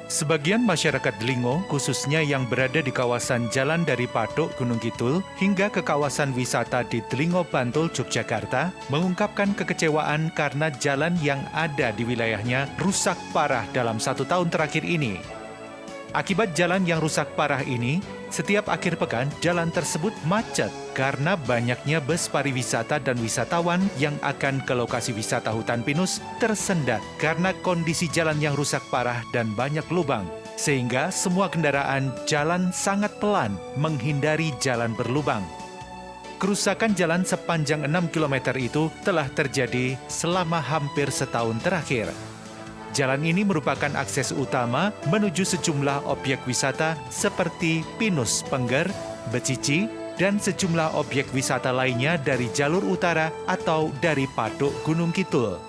Sebagian masyarakat Delingo, khususnya yang berada di kawasan jalan dari Patok, Gunung Kidul, hingga ke kawasan wisata di Delingo, Bantul, Yogyakarta, mengungkapkan kekecewaan karena jalan yang ada di wilayahnya rusak parah dalam 1 tahun terakhir ini. Akibat jalan yang rusak parah ini, setiap akhir pekan jalan tersebut macet karena banyaknya bus pariwisata dan wisatawan yang akan ke lokasi wisata hutan pinus tersendat karena kondisi jalan yang rusak parah dan banyak lubang. Sehingga semua kendaraan jalan sangat pelan menghindari jalan berlubang. Kerusakan jalan sepanjang 6 km itu telah terjadi selama hampir setahun terakhir. Jalan ini merupakan akses utama menuju sejumlah objek wisata seperti Pinus Pengger, Becici, dan sejumlah objek wisata lainnya dari jalur utara atau dari Patok Gunung Kidul.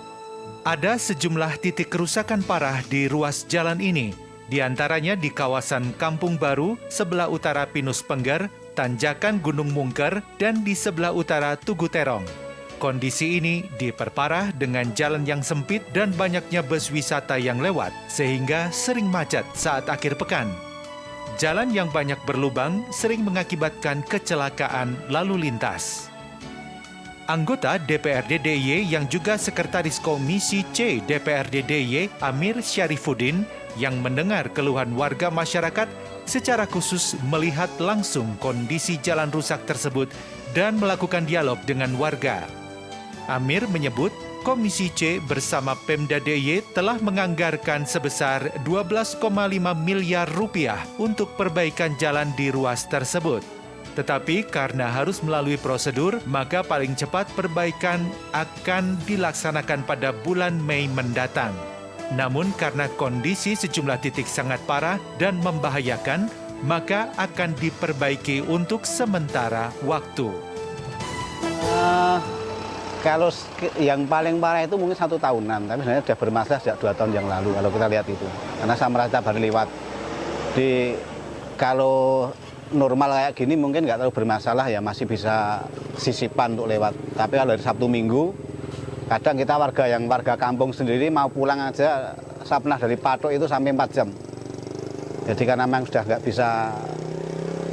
Ada sejumlah titik kerusakan parah di ruas jalan ini, di antaranya di kawasan Kampung Baru, sebelah utara Pinus Pengger, Tanjakan Gunung Mungker, dan di sebelah utara Tugu Terong. Kondisi ini diperparah dengan jalan yang sempit dan banyaknya bus wisata yang lewat, sehingga sering macet saat akhir pekan. Jalan yang banyak berlubang sering mengakibatkan kecelakaan lalu lintas. Anggota DPRD DIY yang juga Sekretaris Komisi C DPRD DIY, Amir Syarifuddin, yang mendengar keluhan warga masyarakat, secara khusus melihat langsung kondisi jalan rusak tersebut dan melakukan dialog dengan warga. Amir menyebut Komisi C bersama Pemda DIY telah menganggarkan sebesar 12,5 miliar rupiah untuk perbaikan jalan di ruas tersebut. Tetapi karena harus melalui prosedur, maka paling cepat perbaikan akan dilaksanakan pada bulan Mei mendatang. Namun karena kondisi sejumlah titik sangat parah dan membahayakan, maka akan diperbaiki untuk sementara waktu. Kalau yang paling parah itu mungkin 1 tahunan, tapi sebenarnya sudah bermasalah sejak 2 tahun yang lalu kalau kita lihat itu. Karena saya merasa baru lewat. Kalau normal kayak gini mungkin nggak terlalu bermasalah ya, masih bisa sisipan untuk lewat. Tapi kalau dari Sabtu Minggu, kadang kita warga kampung sendiri mau pulang aja, saya pernah dari Patok itu sampai 4 jam. Jadi karena memang sudah nggak bisa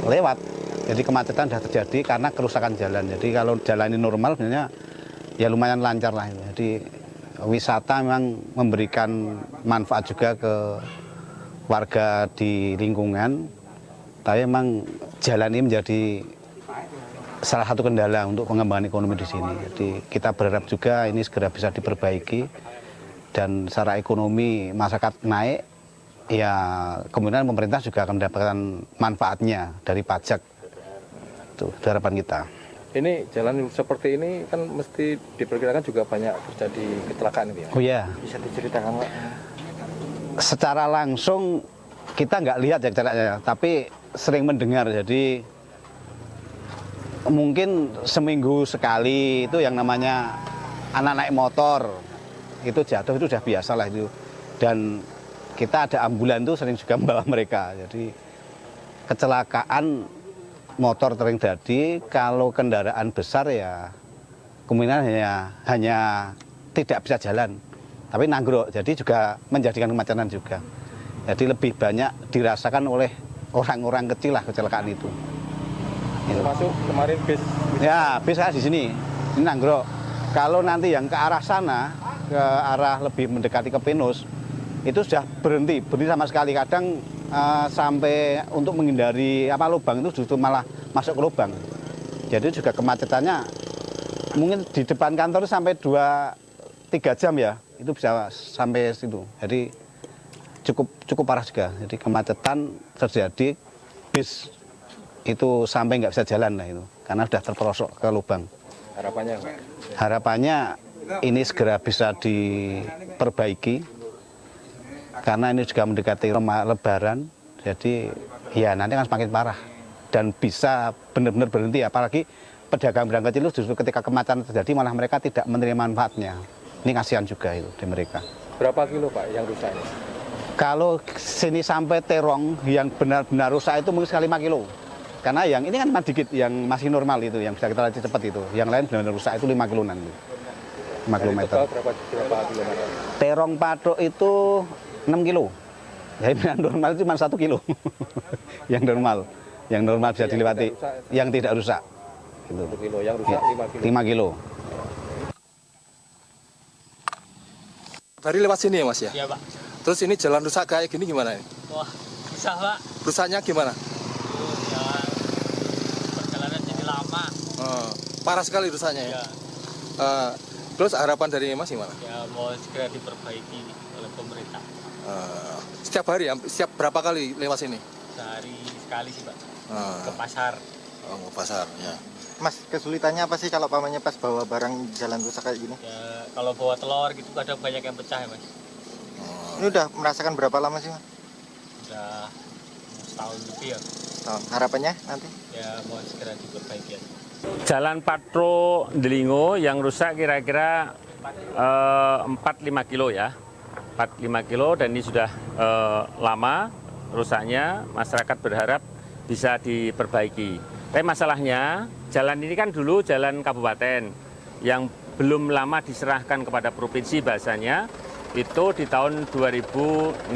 lewat, jadi kemacetan sudah terjadi karena kerusakan jalan. Jadi kalau jalan ini normal sebenarnya ya lumayan lancar lah. Jadi wisata memang memberikan manfaat juga ke warga di lingkungan. Tapi memang jalan ini menjadi salah satu kendala untuk pengembangan ekonomi di sini. Jadi kita berharap juga ini segera bisa diperbaiki dan secara ekonomi masyarakat naik, ya kemudian pemerintah juga akan mendapatkan manfaatnya dari pajak. Itu harapan kita. Ini jalan seperti ini kan mesti diperkirakan juga banyak terjadi kecelakaan ya? Oh iya. Bisa diceritakan Pak? Secara langsung kita nggak lihat ya kecelakaannya, tapi sering mendengar. Jadi mungkin seminggu sekali itu yang namanya anak naik motor itu jatuh, itu sudah biasa lah itu. Dan kita ada ambulan itu sering juga membawa mereka. Jadi kecelakaan motor sering terjadi. Kalau kendaraan besar ya kemungkinan hanya tidak bisa jalan, tapi nanggrok, jadi juga menjadikan kemacetan juga. Jadi lebih banyak dirasakan oleh orang-orang kecil lah kecelakaan itu. Termasuk kemarin bis. Ya, bis di sini, ini nanggrok. Kalau nanti yang ke arah sana, ke arah lebih mendekati ke Pinus, itu sudah berhenti sama sekali. Kadang sampai untuk menghindari lubang itu justru malah masuk ke lubang. Jadi juga kemacetannya mungkin di depan kantor sampai 2-3 jam ya, itu bisa sampai situ. Jadi cukup parah juga. Jadi kemacetan terjadi, bis itu sampai nggak bisa jalan lah itu, karena sudah terperosok ke lubang. Harapannya Pak? Harapannya ini segera bisa diperbaiki. Karena ini juga mendekati Lebaran, jadi ya nanti akan semakin parah dan bisa benar-benar berhenti. Apalagi pedagang-pedagang kecil itu justru ketika kemacetan terjadi malah mereka tidak menerima manfaatnya. Ini kasihan juga itu di mereka. Berapa kilo Pak yang rusak ini? Kalau sini sampai Terong yang benar-benar rusak itu mungkin sekali 5 kilo. Karena yang ini kan dikit, yang masih normal itu, yang bisa kita latih cepat itu. Yang lain benar-benar rusak itu 5 kiloan. 5 kilometer. Berapa kilometer? Terong Patok itu 6 kilo. Ya ini yang normal cuma 1 kilo. yang normal bisa dilewati, yang tidak rusak. Gitu. 1 kilo, yang rusak 5 kilo. 5 kilo. Dari lewat sini ya Mas ya? Iya Pak. Terus ini jalan rusak kayak gini gimana ini? Wah, susah Pak. Rusaknya gimana? Jalan perjalanan jadi lama. Parah sekali rusaknya ya? Ya, Terus harapan dari Mas gimana? ya mau segera diperbaiki oleh pemerintah. Setiap hari, setiap berapa kali lewat sini? Sehari sekali sih Pak. Ke Ah, pasar. ke pasar ya. Mas, kesulitannya apa sih kalau pamannya pas bawa barang jalan rusak kayak gini? Ya, kalau bawa telur gitu kadang banyak yang pecah ya Mas. Ini udah merasakan berapa lama sih, Mas? Udah setahun lebih ya. Harapannya nanti? Ya mau segera diperbaiki aja. Jalan Patro Delingo yang rusak kira-kira 4-5 kilo ya. 4-5 kilo dan ini sudah lama rusaknya, masyarakat berharap bisa diperbaiki. Tapi masalahnya jalan ini kan dulu jalan kabupaten yang belum lama diserahkan kepada provinsi bahasanya itu di tahun 2016.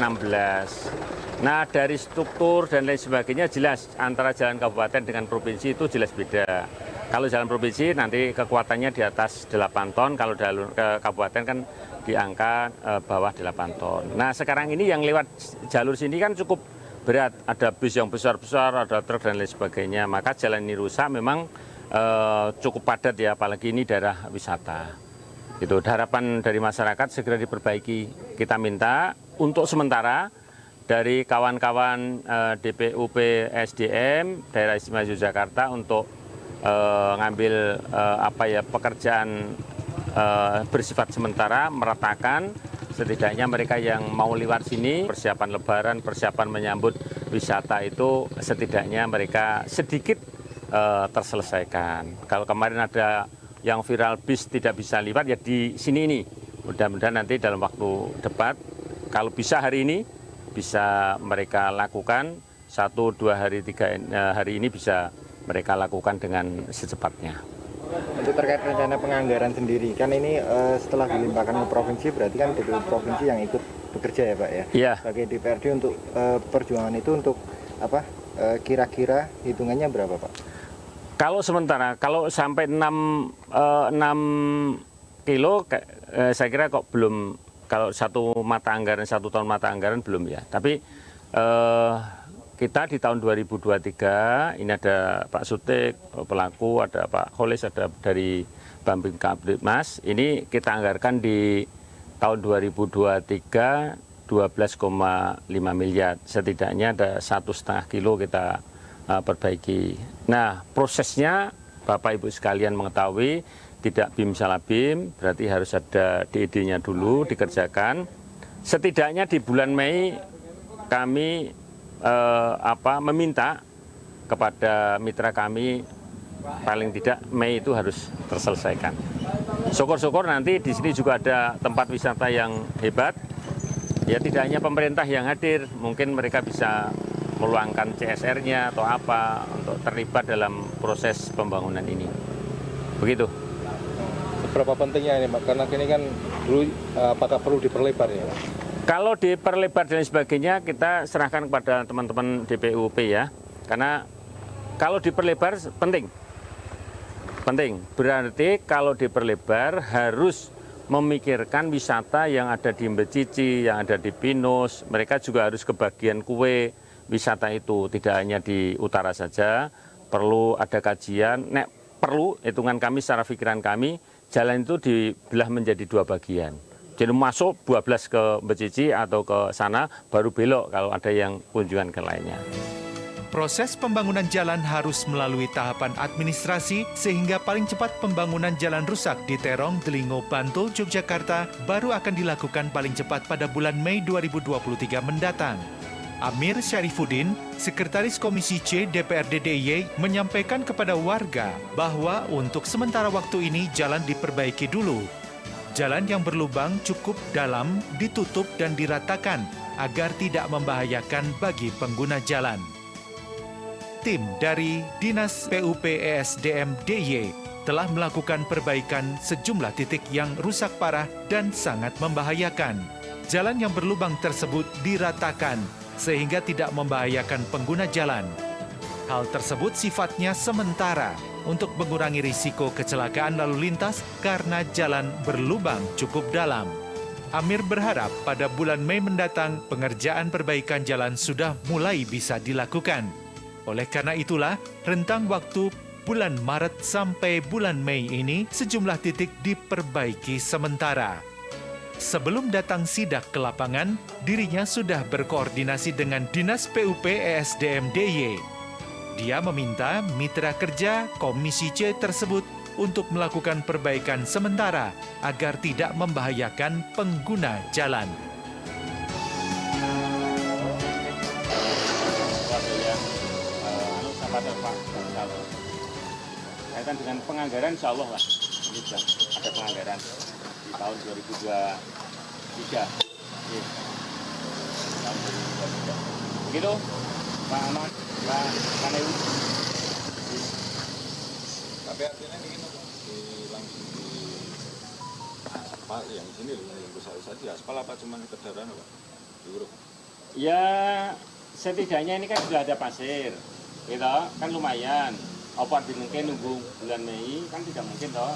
Nah dari struktur dan lain sebagainya jelas antara jalan kabupaten dengan provinsi itu jelas beda. Kalau jalan provinsi nanti kekuatannya di atas 8 ton, kalau ke kabupaten kan di angka bawah 8 ton. Nah sekarang ini yang lewat jalur sini kan cukup berat, ada bus yang besar-besar, ada truk dan lain sebagainya. Maka jalan ini rusak memang cukup padat ya, apalagi ini daerah wisata. Itu harapan dari masyarakat segera diperbaiki. Kita minta untuk sementara dari kawan-kawan DPUP SDM daerah istimewa Yogyakarta untuk ngambil pekerjaan bersifat sementara, meratakan setidaknya mereka yang mau lewat sini persiapan lebaran, persiapan menyambut wisata itu setidaknya mereka sedikit terselesaikan. Kalau kemarin ada yang viral bis tidak bisa lewat ya di sini ini. Mudah-mudahan nanti dalam waktu dekat kalau bisa hari ini bisa mereka lakukan 1, 2 hari, 3 hari ini bisa mereka lakukan dengan secepatnya. Untuk terkait rencana penganggaran sendiri, kan ini setelah dilimpahkan ke provinsi, berarti kan DPU provinsi yang ikut bekerja ya Pak ya? Iya. Sebagai DPRD untuk perjuangan itu untuk apa? Kira-kira hitungannya berapa Pak? Kalau sementara, kalau sampai 6 kilo, saya kira kok belum, kalau 1 tahun mata anggaran belum ya. Tapi kita di tahun 2023, ini ada Pak Sutik, pelaku, ada Pak Kholis, ada dari Bambing Kapditmas, ini kita anggarkan di tahun 2023 12,5 miliar. Setidaknya ada 1,5 kilo kita perbaiki. Nah, prosesnya Bapak Ibu sekalian mengetahui tidak bim salah bim, berarti harus ada DED-nya dulu dikerjakan. Setidaknya di bulan Mei kami meminta kepada mitra kami paling tidak Mei itu harus terselesaikan. Syukur-syukur nanti di sini juga ada tempat wisata yang hebat. Ya tidak hanya pemerintah yang hadir, mungkin mereka bisa meluangkan CSR-nya atau apa untuk terlibat dalam proses pembangunan ini. Begitu. Seberapa pentingnya ini Pak? Karena ini kan dulu apakah perlu diperlebar ya Pak? Kalau diperlebar dan sebagainya kita serahkan kepada teman-teman DPUP ya. Karena kalau diperlebar penting. Berarti kalau diperlebar harus memikirkan wisata yang ada di Mbecici, yang ada di Pinus. Mereka juga harus kebagian kue wisata itu. Tidak hanya di utara saja, perlu ada kajian. Perlu hitungan kami secara pikiran kami, jalan itu dibelah menjadi 2 bagian. Jadi masuk 12 ke Mbecici atau ke sana, baru belok kalau ada yang kunjungan ke lainnya. Proses pembangunan jalan harus melalui tahapan administrasi sehingga paling cepat pembangunan jalan rusak di Terong, Delingo, Bantul, Yogyakarta baru akan dilakukan paling cepat pada bulan Mei 2023 mendatang. Amir Syarifuddin, Sekretaris Komisi C DPRD DIY, menyampaikan kepada warga bahwa untuk sementara waktu ini jalan diperbaiki dulu. Jalan yang berlubang cukup dalam ditutup dan diratakan agar tidak membahayakan bagi pengguna jalan. Tim dari Dinas PUP ESDM DIY telah melakukan perbaikan sejumlah titik yang rusak parah dan sangat membahayakan. jalan yang berlubang tersebut diratakan sehingga tidak membahayakan pengguna jalan. Hal tersebut sifatnya sementara untuk mengurangi risiko kecelakaan lalu lintas karena jalan berlubang cukup dalam. Amir berharap pada bulan Mei mendatang pengerjaan perbaikan jalan sudah mulai bisa dilakukan. Oleh karena itulah, rentang waktu bulan Maret sampai bulan Mei ini sejumlah titik diperbaiki sementara. Sebelum datang sidak ke lapangan, dirinya sudah berkoordinasi dengan Dinas PUP ESDM DIY. Dia meminta mitra kerja Komisi C tersebut untuk melakukan perbaikan sementara agar tidak membahayakan pengguna jalan. Kaitan dengan penganggaran, insya Allah lah, ini sudah ada penganggaran di tahun 2023. Begitu, Pak Ahmad, Pak Kanewi. Tapi artinya ini langsung di aspal yang sini loh, yang besar-besar di aspal apa cuma kendaraan apa? Diuruk. Ya, setidaknya ini kan sudah ada pasir, gitu, kan lumayan. Apa mungkin nunggu bulan Mei kan tidak mungkin toh.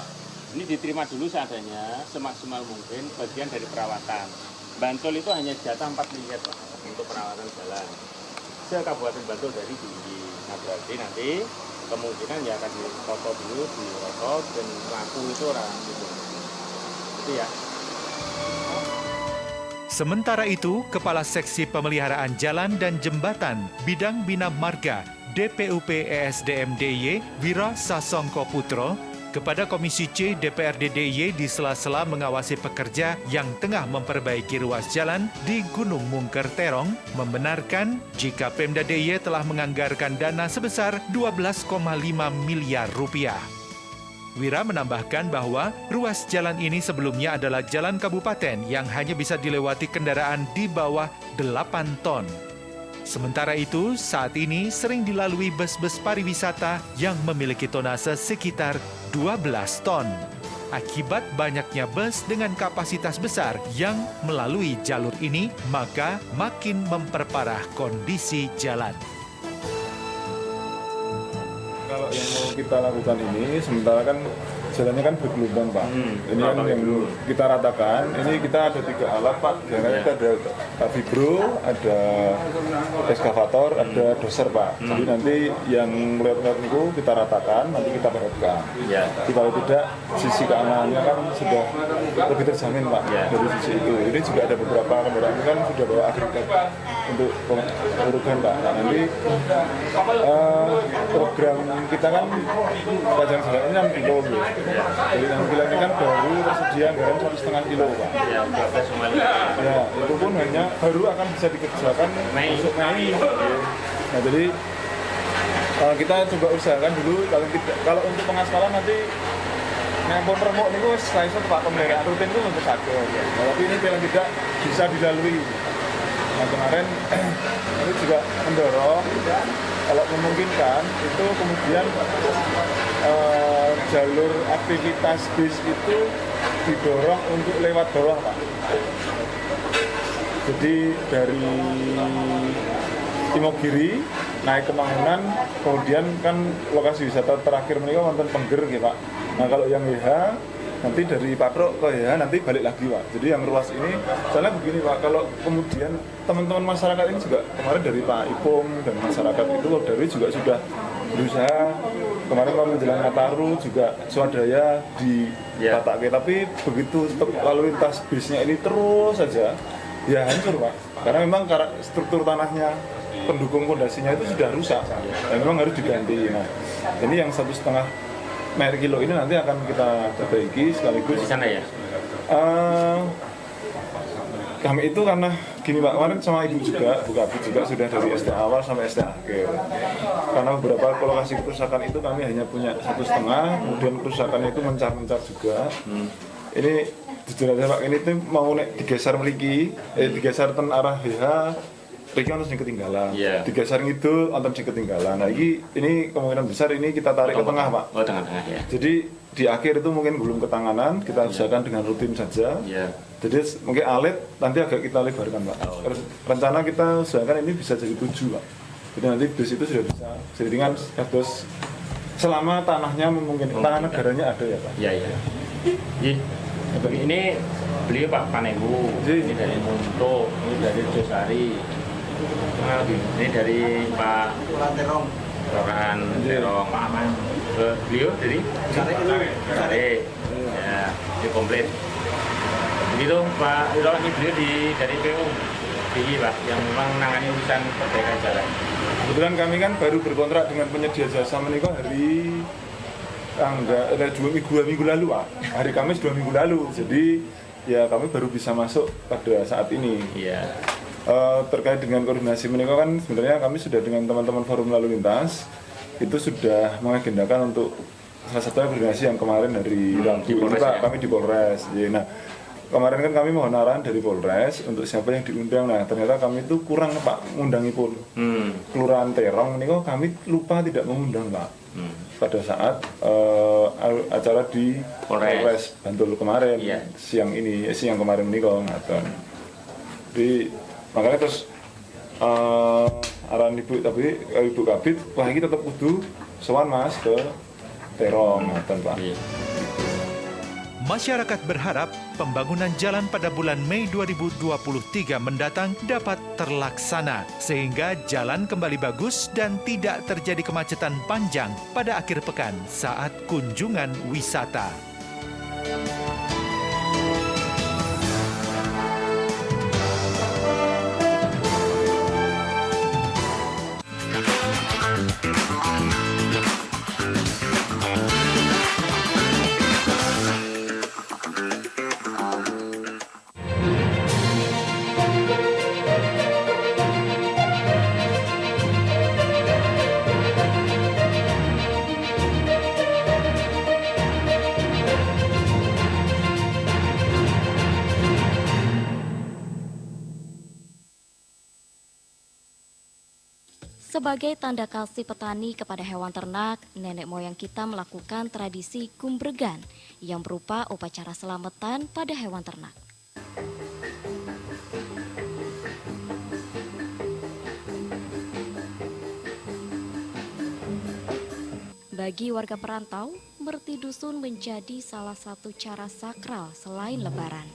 Ini diterima dulu seadanya, semaksimal mungkin bagian dari perawatan. Bantul itu hanya jatah 4 miliar Pak, untuk perawatan jalan. Se-Kabupaten Bantul dari tinggi. Nah berarti nanti kemungkinan ya akan ditoto dulu, dirotot dan laku itu orang gitu. Itu ya. Sementara itu, Kepala Seksi Pemeliharaan Jalan dan Jembatan Bidang Bina Marga DPUP ESDM DIY Wira Sasongko Putro kepada Komisi C DPRD DIY di sela-sela mengawasi pekerja yang tengah memperbaiki ruas jalan di Gunung Mungker Terong membenarkan jika Pemda DIY telah menganggarkan dana sebesar 12,5 miliar rupiah. Wira menambahkan bahwa ruas jalan ini sebelumnya adalah jalan kabupaten yang hanya bisa dilewati kendaraan di bawah 8 ton. Sementara itu, saat ini sering dilalui bus-bus pariwisata yang memiliki tonase sekitar 12 ton. Akibat banyaknya bus dengan kapasitas besar yang melalui jalur ini, maka makin memperparah kondisi jalan. Kalau yang mau kita lakukan ini, sementara kan jalannya kan bergelombang Pak. Ini kan yang kita ratakan, ini kita ada 3 alat Pak. Karena kita ada vibro, ada eskavator, ada doser Pak. Jadi nanti yang lewat itu kita ratakan, nanti kita perhatikan. Jadi kalau tidak, sisi keamanannya kan sudah lebih terjamin Pak dari sisi itu. Ini juga ada beberapa kendaraan kan sudah bawa agregat untuk pengurukan Pak. Nah, nanti program kita kan panjang jalannya 6 kilo. Jadi 6 kilo ini kan baru tersedia anggaran 1,5 kilo Pak. Ya, itu pun hanya baru akan bisa dikerjakan masuk Mei. Nah jadi kita coba usahakan dulu kalau untuk pengaspalan nanti nyampun remuk ini saya Pak pemeliharaan rutin itu untuk satu. Nah, tapi ini paling tidak bisa dilalui. Nah kemarin itu juga mendorong kalau memungkinkan itu kemudian jalur aktivitas bis itu didorong untuk lewat bawah Pak. Jadi dari Imogiri naik ke Mangunan, kemudian kan lokasi wisata terakhir mereka wonten Pengger gitu Pak. Nah kalau yang YH nanti dari Patrok ke YH nanti balik lagi Pak. Jadi yang ruas ini, soalnya begini Pak, kalau kemudian teman-teman masyarakat ini juga kemarin dari Pak Ipung dan masyarakat itu dari juga sudah berusaha kemarin kalau menjelang Nataru juga swadaya di Patake, tapi begitu lalu lintas bisnya ini terus saja ya hancur Pak, karena memang struktur tanahnya pendukung fondasinya itu sudah rusak dan memang harus diganti. Nah ini yang 1,5 kilo ini nanti akan kita perbaiki sekaligus di sana ya. Kami itu karena gini Pak, kemarin sama Ibu juga, Bu Kabit juga sudah dari SD awal sampai SD akhir. Karena beberapa lokasi kerusakan itu kami hanya punya 1,5, kemudian kerusakannya itu mencar-mencar juga. Ini jujur aja Pak, ini tuh mau digeser mriki, digeser ten arah BH, mriki ono sing ketinggalan. Digeser ngidul, wonten sing ketinggalan. Nah, ini kemungkinan besar ini kita tarik ke tengah Pak. Oh, tengah-tengah ya. Jadi di akhir itu mungkin belum ketanganan, kita usahakan dengan rutin saja. Jadi mungkin alit nanti agak kita lebarkan Pak. Terus rencana kita usahakan ini bisa jadi 7 Pak. Jadi nanti bus itu sudah bisa seiringan bus selama tanahnya memungkinkan, tanah negaranya ada ya Pak. Iya, iya. Ini beliau Pak Panebu, ini dari Munto, ini dari Josari, ini dari Pak Kelurahan Terong. Beliau dari Sare, ya, di komplit. Begitu Pak Iro, ini beliau dari PU Pak, yang memang menangani urusan perbaikan jalan. Kebetulan kami kan baru berkontrak dengan penyedia jasa menikah hari dua minggu lalu Pak. Hari Kamis 2 minggu lalu. Jadi ya kami baru bisa masuk pada saat ini. Iya. Terkait dengan koordinasi menikah kan sebenarnya kami sudah dengan teman-teman forum lalu lintas itu sudah mengagendakan untuk salah satunya koordinasi yang kemarin dari Rabu ini Pak, ya? Kami di Polres. Ya, nah kemarin kan kami mohon arahan dari Polres untuk siapa yang diundang. Nah ternyata kami itu kurang Pak mengundangi Kelurahan Terong ini kok kami lupa tidak mengundang Pak. Pada saat acara di Polres Bantul kemarin siang kemarin ini kok ngaten. Jadi makanya terus arahan Ibu Kabit, wah ini tetap kudu sowan Mas ke Terong ngaten Pak. Masyarakat berharap pembangunan jalan pada bulan Mei 2023 mendatang dapat terlaksana sehingga jalan kembali bagus dan tidak terjadi kemacetan panjang pada akhir pekan saat kunjungan wisata. Sebagai tanda kasih petani kepada hewan ternak, nenek moyang kita melakukan tradisi gumbregan yang berupa upacara selamatan pada hewan ternak. Bagi warga perantau, merti dusun menjadi salah satu cara sakral selain lebaran.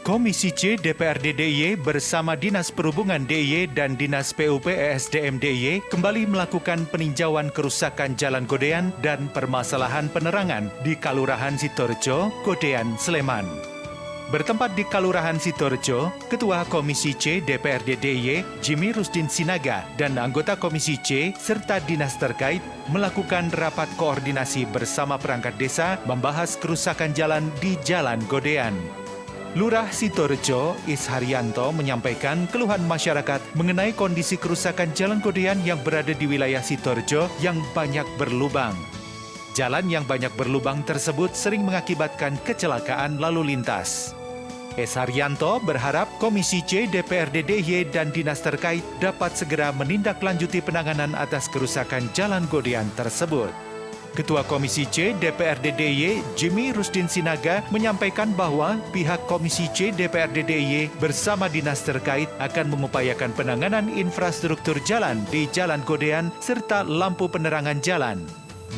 Komisi C DPRD DIY bersama Dinas Perhubungan DIY dan Dinas PUP ESDM DIY kembali melakukan peninjauan kerusakan Jalan Godean dan permasalahan penerangan di Kalurahan Sitorjo, Godean, Sleman. Bertempat di Kalurahan Sitorjo, Ketua Komisi C DPRD DIY Jimmy Rusdin Sinaga dan anggota Komisi C serta dinas terkait melakukan rapat koordinasi bersama perangkat desa membahas kerusakan jalan di Jalan Godean. Lurah Sitorjo, Isharyanto menyampaikan keluhan masyarakat mengenai kondisi kerusakan Jalan Godean yang berada di wilayah Sitorjo yang banyak berlubang. Jalan yang banyak berlubang tersebut sering mengakibatkan kecelakaan lalu lintas. Isharyanto berharap Komisi C DPRD DIY dan dinas terkait dapat segera menindaklanjuti penanganan atas kerusakan Jalan Godean tersebut. Ketua Komisi C DPRD DIY Jimmy Rusdin Sinaga menyampaikan bahwa pihak Komisi C DPRD DIY bersama dinas terkait akan mengupayakan penanganan infrastruktur jalan di Jalan Godean serta lampu penerangan jalan.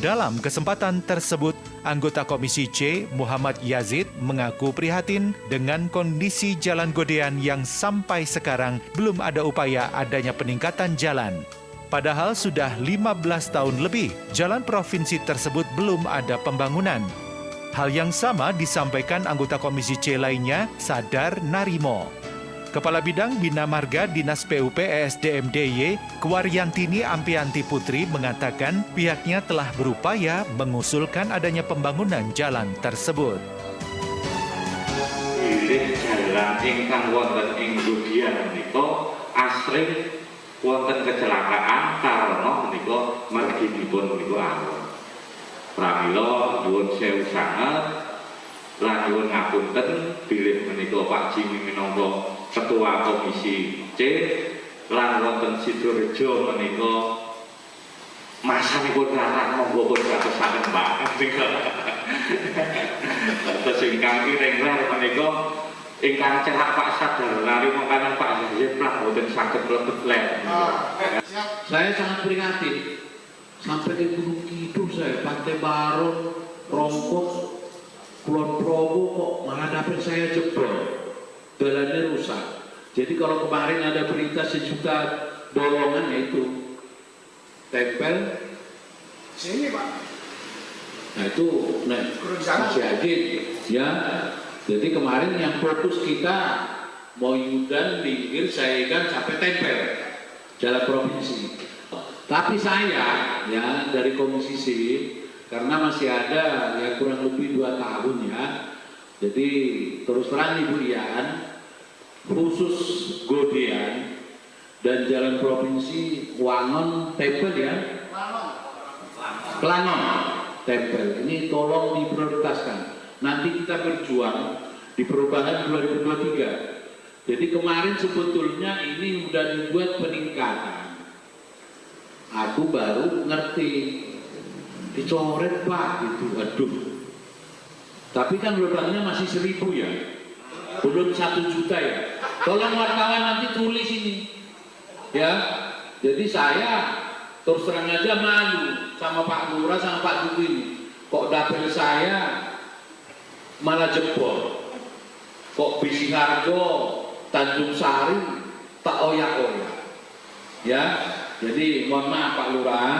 Dalam kesempatan tersebut, anggota Komisi C Muhammad Yazid mengaku prihatin dengan kondisi Jalan Godean yang sampai sekarang belum ada upaya adanya peningkatan jalan. Padahal sudah 15 tahun lebih, jalan provinsi tersebut belum ada pembangunan. Hal yang sama disampaikan anggota Komisi C lainnya, Sadar Narimo. Kepala Bidang Bina Marga Dinas PUP ESDM DIY, Kuaryantini Ampianti Putri mengatakan pihaknya telah berupaya mengusulkan adanya pembangunan jalan tersebut. Bilih jalan ingkang wonten ing Gudian menika asring wonten kecelakaan karena menika marginipun menika awon. Pramila nyuwun sewu sanget lan nyuwun ngapunten bilih menika Pak Jimmy minangka Ketua Komisi C lan wonten Sidorejo menika masanipun kathah monggo pun kadosaken Pak. Terus ingkang kiring menika ingkang cerak Pak Sadar Narimo kanan Pak Yahya Plah boten saged mlebet lek. Saya sangat prihatin sampai ke Gunung Kidul saya, Pantai Baron, Rongkok, Kulon Progo kok malah dapat saya jebol, jalannya rusak. Jadi kalau kemarin ada berita 1 juta bolongan yaitu tempel sini Pak. Nah itu masih adit ya. Jadi kemarin yang fokus kita mau Yudan, Linggir, Saegan sampai tempel jalan provinsi. Tapi saya ya dari Komisi C karena masih ada ya kurang lebih 2 tahun ya. Jadi terus terang Ibu Ian khusus Godean dan jalan provinsi Wangon Tempel ya. Kelangon Tempel ini tolong diprioritaskan. Nanti kita berjuang di perubahan 2023. Jadi kemarin sebetulnya ini sudah dibuat peningkatan. Aku baru ngerti dicoret Pak gitu, aduh. Tapi kan lubangnya masih 1.000 ya, belum 1 juta ya. Tolong wartawan nanti tulis ini, ya. Jadi saya terus terang aja malu sama Pak Lurah sama Pak Duku ini. Kok dapil saya malah jebol, kok Bisiharjo, Tanjung Sari tak oyak-oyak, ya. Jadi mohon maaf Pak Lurah,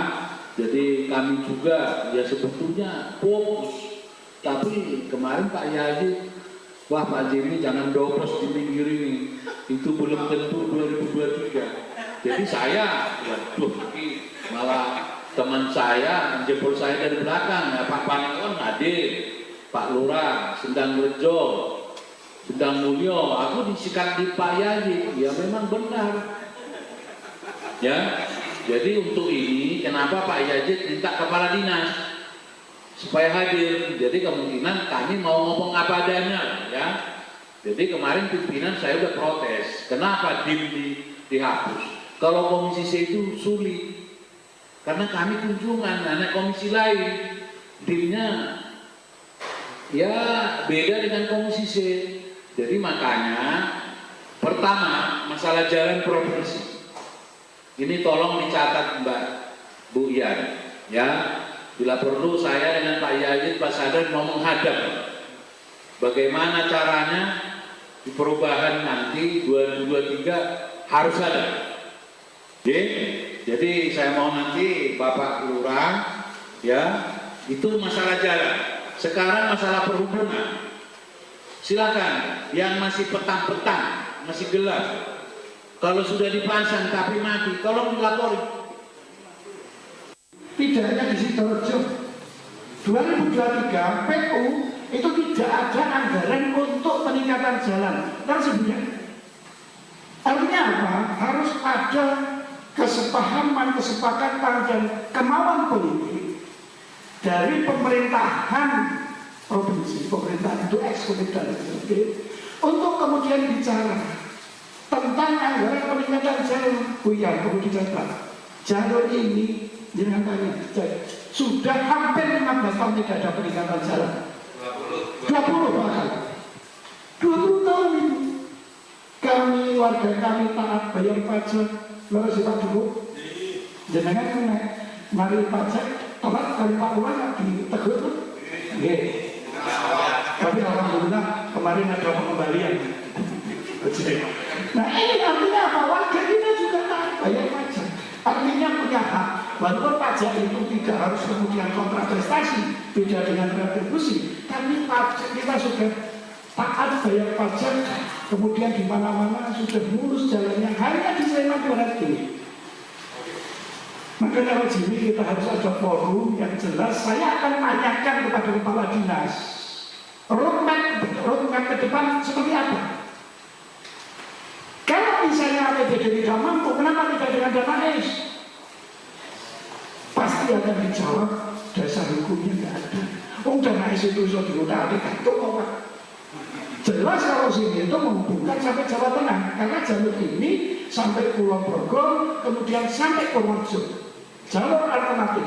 jadi kami juga ya sebetulnya fokus. Tapi kemarin Pak Yaji, wah Pak Jimmy jangan dopos di pinggir ini, itu belum tentu 2023. Jadi saya, waduh, malah teman saya jempol saya dari belakang, ya Pak Panelon hadir, Pak Lurah, Sendang Rejo, Sendang Mulyo, aku disikat di Pak Yaji, ya memang benar. Ya, jadi untuk ini kenapa Pak Yazid minta kepala dinas supaya hadir. Jadi kemungkinan kami mau ngomong apa adanya, ya. Jadi kemarin pimpinan saya udah protes, kenapa DIM dihapus? Kalau Komisi C itu sulit, karena kami kunjungan, anak komisi lain, DIM-nya ya beda dengan Komisi C. Jadi makanya pertama masalah jalan provinsi. Ini tolong dicatat Mbak Bu Ian, ya. Bila perlu saya dengan Pak Yazid, Pak Sadar mau menghadap bagaimana caranya di perubahan nanti 2023 harus ada. Jadi saya mau nanti Bapak Lurah, ya, itu masalah jalan. Sekarang masalah perhubungan. Silakan yang masih petang-petang, masih gelap. Kalau sudah dipasang tapi mati, tolong dilaporin. Tidak hanya di Sidoarjo, 2023 PU itu tidak ada anggaran untuk peningkatan jalan tersebut. Artinya apa? Harus ada kesepahaman, kesepakatan dan kemauan politik dari pemerintahan provinsi, pemerintah itu eksekutif dan eksekutif, untuk kemudian bicara tentang anggaran peningkatan jalur. Buya, perlu dicatat, jalur ini jangan tanya, sudah hampir 15 tahun tidak ada peningkatan jalan. 20 bahkan 20 tahun itu kami, warga kami taat bayar pajak. Lalu si Pak Duku jenengan kena mari pajak telat kali Pak Lurah ditegur tuh. Tapi alhamdulillah kemarin ada pengembalian. Nah ini artinya apa? Warga kita juga taat bayar pajak. Artinya punya hak, walaupun pajak itu tidak harus kemudian kontraprestasi, beda dengan retribusi, tapi pajak kita sudah taat bayar pajak, kemudian di mana-mana sudah mulus jalannya, hanya di Sleman 200 ini. Maka kalau Jimmy kita harus ada forum yang jelas. Saya akan tanyakan kepada kepala dinas, roadmap ke depan seperti apa? Kalau misalnya APBD tidak mampu, kenapa tidak dengan dana AIS? Pasti akan dijawab, dasar hukumnya tidak ada. Dana AIS itu bisa digunakan itu Pak. Jelas kalau sini itu menghubungkan sampai Jawa Tengah, karena jalur ini sampai Pulau Bogor, kemudian sampai Purworejo, jalur alternatif.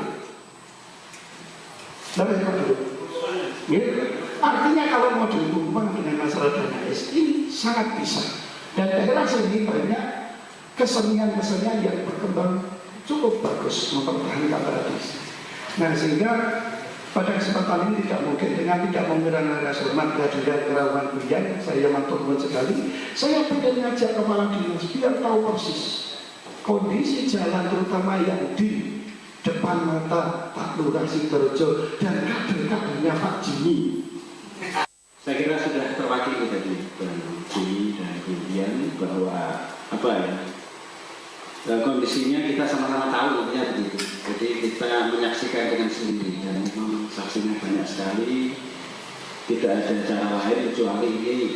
Artinya kalau mau dihubungkan dengan masalah dana AIS ini sangat bisa. Dan daerah sini banyak kesenian-kesenian yang berkembang cukup bagus mempertahankan tradisi. Nah sehingga pada kesempatan ini tidak mungkin dengan tidak mengurangi rasa hormat kehadiran Kerawan Buyan, saya matur nuwun sekali. Saya pengen ngajak kepala dinas biar tahu persis kondisi jalan terutama yang di depan mata Pak Lurah Sidoarjo dan kader-kadernya Pak Jimmy. Saya kira sudah terwakili tadi Bang Jimmy dan Buyan bahwa kondisinya kita sama-sama tahu ya begitu. Jadi kita menyaksikan dengan sendiri dan memang saksinya banyak sekali. Tidak ada cara lain kecuali ini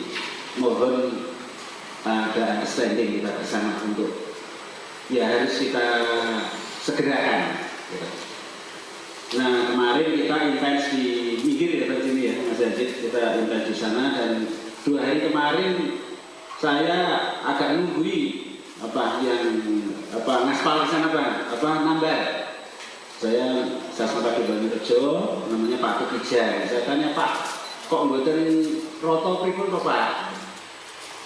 mohon ada understanding kita bersama untuk ya harus kita segerakan. Nah kemarin kita intens di Minggir ya Pak Jimmy ya Mas Yazid, kita intens di sana dan 2 hari kemarin saya agak nunggui ngaspal di sana nambah. Saya sempat di Banjarjo, namanya Pak Tukija. Saya tanya Pak, kok mboten roto pripun kok Pak?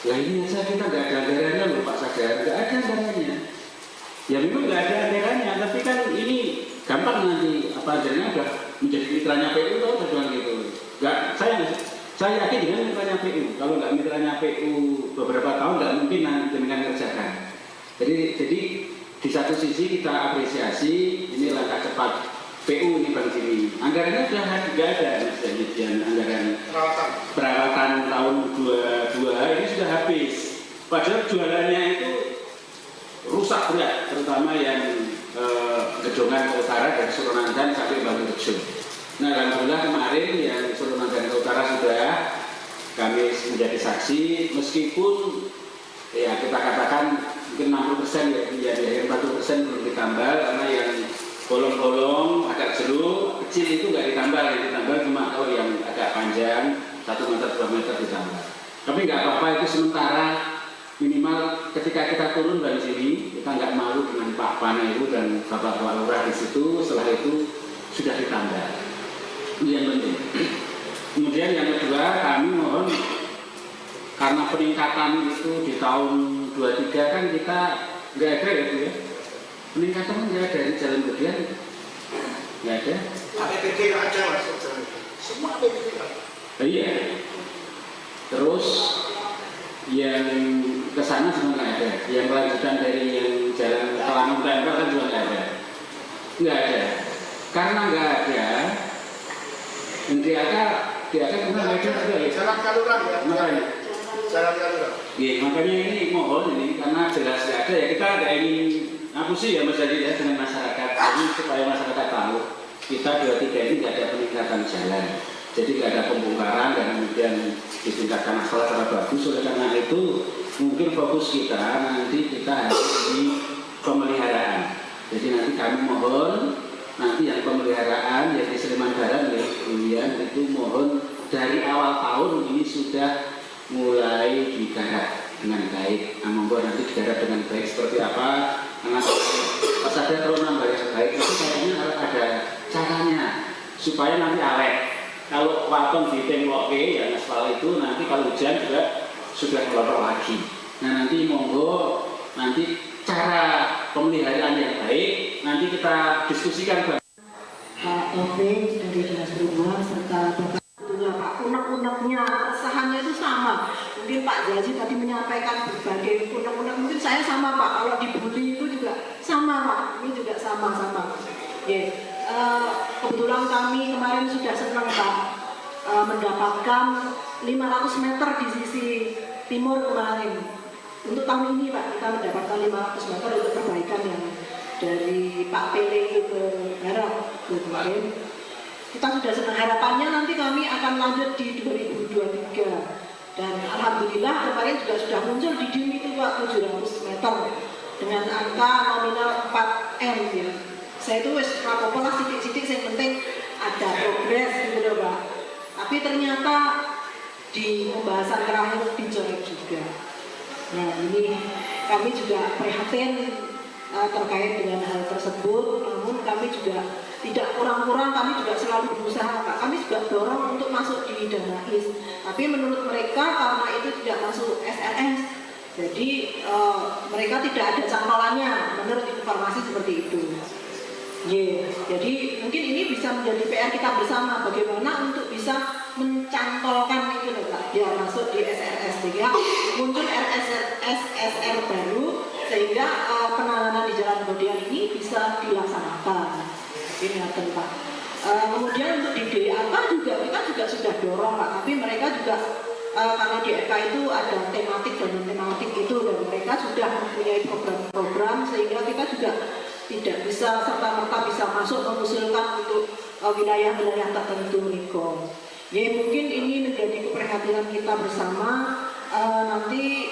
Lah ini saya kita nggak ada anggarannya loh Pak Sagar, nggak ada anggarannya. Ya memang nggak ada anggarannya, tapi kan ini gampang nanti adanya udah menjadi mitranya PU atau udah gitu. Nggak, saya yakin dengan mitranya PU. Kalau nggak mitranya PU beberapa tahun nggak mungkin nanti dengan kerjakan. Jadi di satu sisi kita apresiasi ini langkah cepat PU ini Bang Jimmy. Anggarannya sudah nggak ada Mas Jadian, anggaran perawatan tahun 22 ini sudah habis. Padahal jualannya itu rusak berat, terutama yang Gedongan ke utara dari Suronandan sampai Banjarjo. Nah alhamdulillah kemarin yang Suronandan ke utara sudah kami menjadi saksi, meskipun ya kita katakan mungkin 60% ya 40% belum ditambal karena yang bolong-bolong agak jeruk kecil itu nggak ditambal, yang ditambal cuma kalau yang agak panjang 1 meter 2 meter ditambal. Tapi nggak apa-apa, itu sementara. Minimal ketika kita turun dari sini kita nggak malu dengan Pak Paneru dan Bapak Lurah di situ. Setelah itu sudah ditambah. Ini yang penting. Kemudian yang kedua kami mohon, karena peningkatan itu di tahun 23 kan kita nggak ada ya Bu ya. Peningkatan nggak ada di Jalan Gedean, nggak ada. APBD nggak ada Mas. Semua APBD nggak ada. Iya. Terus yang ke sana semua nggak ada. Yang kelanjutan dari yang jalan Kelangan Tempel kan juga nggak ada. Nggak ada. Karena nggak ada, yang dia kan nggak ada juga ya. Jalan Kaluran ya. Makanya. Jalan Kaluran. Iya, makanya ini mohon ini karena jelas nggak ada ya, kita nggak ingin ngapusi ya Mas Jadi ya dengan masyarakat. Jadi supaya masyarakat tahu kita 23 ini nggak ada peningkatan jalan. Jadi nggak ada pembongkaran dan kemudian ditingkatkan aspal secara bagus. Oleh karena itu mungkin fokus kita nanti kita harus di pemeliharaan. Jadi nanti kami mohon nanti yang pemeliharaan yang di Sleman Barat ya kemudian itu mohon dari awal tahun ini sudah mulai digarap dengan baik. Nah, monggo nanti digarap dengan baik seperti apa? Karena pas ada kalau nambah yang baik itu kayaknya harus ada caranya supaya nanti awet. Kalau waton ditengok ya aspal itu nanti kalau hujan juga sudah keluar lagi. Nah nanti monggo nanti cara pemeliharaan yang baik nanti kita diskusikan. Pak Taufik dari Dinas Perhubungan serta Bapak Pak unek-uneknya keresahannya itu sama. Mungkin Pak Jaji tadi menyampaikan berbagai unek-unek, mungkin saya sama Pak, kalau dibully itu juga Sama Pak, ini juga sama-sama. Kebetulan kami kemarin sudah senang Pak mendapatkan 500 meter di sisi timur kemarin. Untuk tahun ini Pak kita mendapatkan 500 meter untuk perbaikan yang dari Pak Pele itu ke barat kemarin. Kita sudah senang, harapannya nanti kami akan lanjut di 2023 dan alhamdulillah kemarin juga sudah muncul di DIM itu Pak 700 meter dengan angka nominal 4M ya. Saya itu wis rapopo lah sidik-sidik, yang penting ada progres gitu loh Pak. Tapi ternyata di pembahasan terakhir dicoret juga. Nah ini kami juga prihatin terkait dengan hal tersebut, namun kami juga tidak kurang-kurang, kami juga selalu berusaha Pak. Kami juga dorong untuk masuk di Danais, tapi menurut mereka karena itu tidak masuk SLS, jadi mereka tidak ada cangkolannya menurut informasi seperti itu. Jadi mungkin ini bisa menjadi PR kita bersama, bagaimana untuk bisa mencantolkan itu loh Pak, biar masuk di SRS, sehingga muncul SSR baru, sehingga penanganan di Jalan Godian ini bisa dilaksanakan. Ini akan Pak. Kemudian untuk di DAK juga kita juga sudah dorong Pak, tapi mereka juga karena di EK itu ada tematik dan non tematik itu, dan mereka sudah mempunyai program-program sehingga kita juga tidak bisa serta-merta bisa masuk mengusulkan untuk wilayah-wilayah tertentu Niko. Ya mungkin ini menjadi keprihatinan kita bersama. Nanti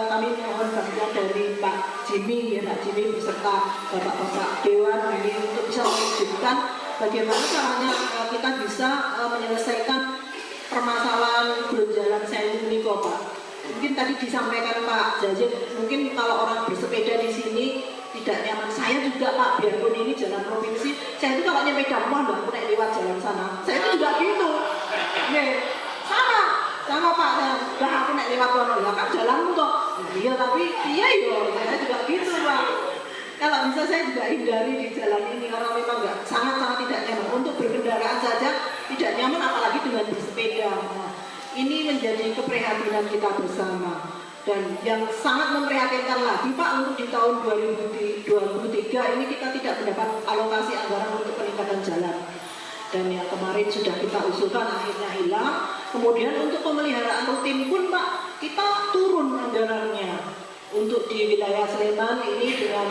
kami mohon bantuan dari Pak Jimmy ya, Pak Jimmy beserta Bapak-Bapak Dewan ini untuk bisa mewujudkan bagaimana caranya kita bisa menyelesaikan permasalahan belum jalan sewu Niko Pak. Mungkin tadi disampaikan Pak Jajib, mungkin kalau orang bersepeda di sini tidak nyaman. Saya juga Pak, biarpun ini jalan provinsi, saya itu kalau nyepeda rumah nggak pernah lewat jalan sana. Saya itu juga gitu. Sama Pak, udah aku naik lewat kono, ya Kak jalanmu toh. Iya tapi iya yo, saya juga gitu Pak. Kalau bisa saya juga hindari di jalan ini karena memang nggak sangat-sangat tidak nyaman untuk berkendaraan saja, tidak nyaman apalagi dengan bersepeda. Nah, ini menjadi keprihatinan kita bersama. Dan yang sangat memprihatinkan lagi Pak, untuk di tahun 2023 ini kita tidak mendapat alokasi anggaran untuk peningkatan jalan. Dan yang kemarin sudah kita usulkan akhirnya hilang. Kemudian untuk pemeliharaan rutin pun Pak, kita turun anggarannya. Untuk di wilayah Sleman ini dengan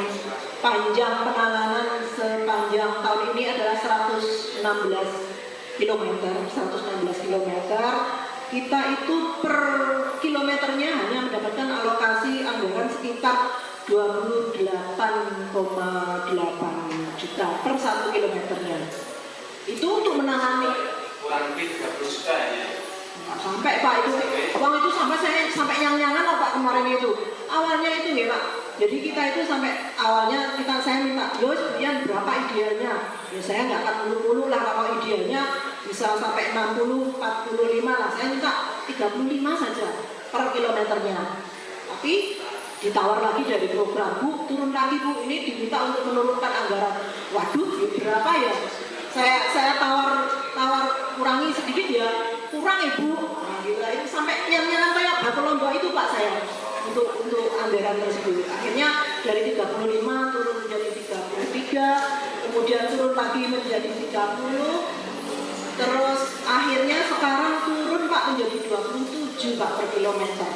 panjang penanganan sepanjang tahun ini adalah 116 km. Kita itu per kilometernya hanya mendapatkan alokasi anggaran sekitar 28,8 juta per 1 kilometernya. Itu untuk menangani kurang lebih 30 juta ya. Sampai Pak itu uang itu sampai nyang-nyangan Pak kemarin itu. Awalnya itu ya Pak. Jadi kita itu sampai awalnya saya minta, Yos, berapa idealnya? Ya saya nggak akan mulu-mulu lah, kalau idealnya bisa sampai 60, 45 lah. Saya minta 35 saja per kilometernya. Tapi ditawar lagi dari program, Bu, turun lagi Bu, ini diminta untuk menurunkan anggaran. Waduh, berapa ya? Saya tawar kurangi sedikit ya, kurang Ibu. Nah, gila, itu sampai yang kayak batu lombok itu Pak saya untuk anggaran tersebut. Akhirnya dari 35 turun menjadi 33, kemudian turun lagi menjadi 30, terus akhirnya sekarang turun Pak menjadi 27 Pak per kilometer.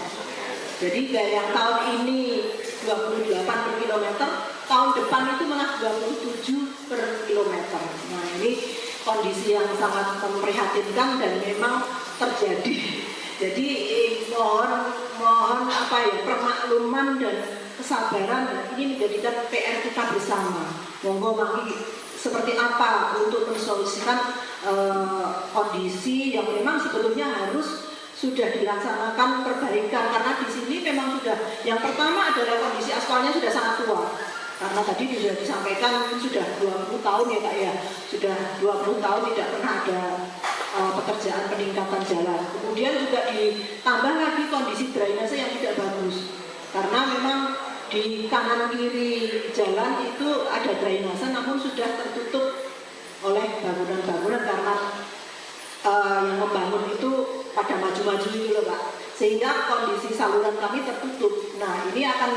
Jadi yang tahun ini 28 per kilometer, tahun depan itu malah 27 per kilometer. Nah ini kondisi yang sangat memprihatinkan dan memang terjadi. Jadi mohon permakluman dan kesabaran, ini menjadikan PR kita bersama. Monggo manggi seperti apa untuk mensolusikan kondisi yang memang sebetulnya harus sudah dilaksanakan perbaikan, karena di sini memang sudah, yang pertama adalah kondisi aspalnya sudah sangat tua, karena tadi sudah disampaikan sudah 20 tahun ya Kak ya, sudah 20 tahun tidak pernah ada pekerjaan peningkatan jalan. Kemudian juga ditambah lagi kondisi drainase yang tidak bagus, karena memang di kanan kiri jalan itu ada drainase namun sudah tertutup oleh bangunan-bangunan karena yang membangun itu pada maju-maju itu loh Pak, sehingga kondisi saluran kami tertutup. Nah ini akan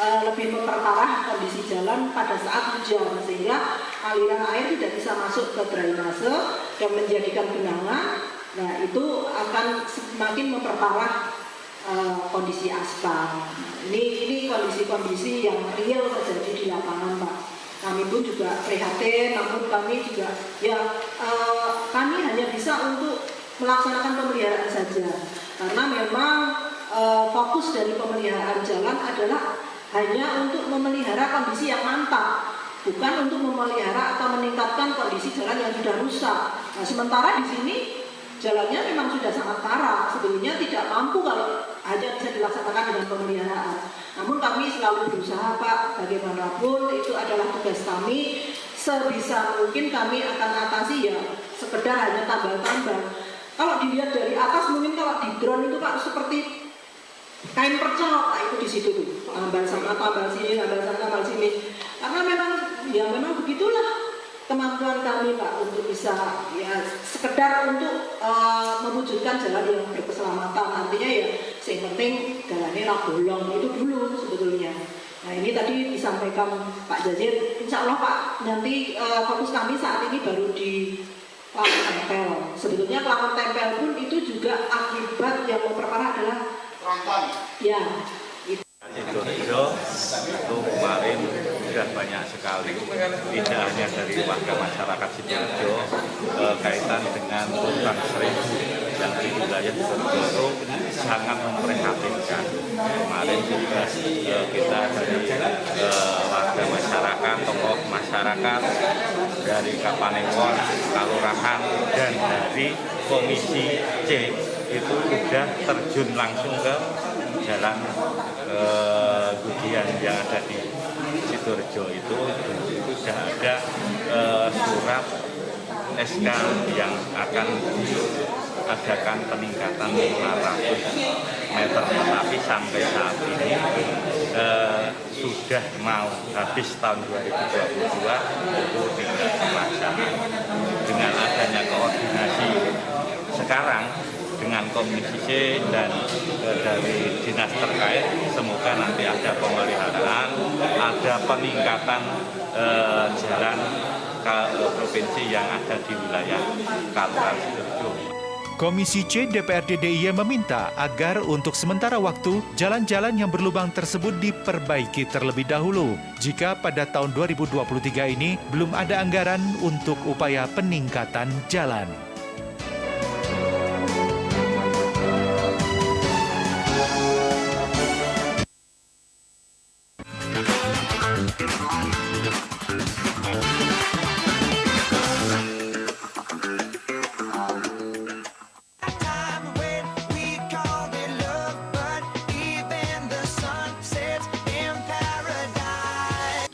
lebih memperparah kondisi jalan pada saat hujan, sehingga aliran air tidak bisa masuk ke drainase dan menjadikan genangan. Nah, itu akan semakin memperparah kondisi aspal. Ini kondisi-kondisi yang real terjadi di lapangan, Pak. Kami pun juga prihatin, namun kami juga kami hanya bisa untuk melaksanakan pemeliharaan saja, karena memang fokus dari pemeliharaan jalan adalah hanya untuk memelihara kondisi yang mantap, bukan untuk memelihara atau meningkatkan kondisi jalan yang sudah rusak. Nah, sementara di sini jalannya memang sudah sangat parah, sebenarnya tidak mampu kalau hanya bisa dilaksanakan dengan pemeliharaan. Namun kami selalu berusaha, Pak, bagaimanapun itu adalah tugas kami, sebisa mungkin kami akan atasi ya sekedar hanya tambal-tambal. Kalau dilihat dari atas mungkin kalau di drone itu, Pak, seperti kain perca, Pak, itu di situ tuh, tambal sana, tambal sini, tambal sana, tambal sini. Karena memang begitulah kemampuan kami, Pak, untuk bisa ya sekedar untuk mewujudkan jalan yang berkeselamatan. Artinya ya yang penting jalannya lah bolong, itu dulu sebetulnya. Nah, ini tadi disampaikan Pak Jazir, insya Allah, Pak, nanti fokus kami saat ini baru di pelakon tempel. Sebetulnya pelakon tempel pun itu juga akibat yang memperparah adalah ya. Sidoarjo itu kemarin sudah banyak sekali, tidak hanya dari warga masyarakat Sidoarjo, kaitan dengan hutan seribu yang di wilayah Sidoarjo itu sangat memprihatinkan. Kemarin juga kita dari warga masyarakat, tokoh masyarakat dari Kapanewon, Kalurahan, dan dari Komisi C itu sudah terjun langsung ke jalan Gudian yang ada di Sidoarjo itu sudah ada surat SK yang akan adakan peningkatan 500 meter, tetapi sampai saat ini sudah mau habis tahun 2022 itu tidak terlaksana. Dengan adanya koordinasi sekarang dengan Komisi C dan dari dinas terkait, semoga nanti ada pemeliharaan, ada peningkatan jalan ke provinsi yang ada di wilayah Kalurahan Sidoarjo. Komisi C DPRD DIY meminta agar untuk sementara waktu jalan-jalan yang berlubang tersebut diperbaiki terlebih dahulu jika pada tahun 2023 ini belum ada anggaran untuk upaya peningkatan jalan.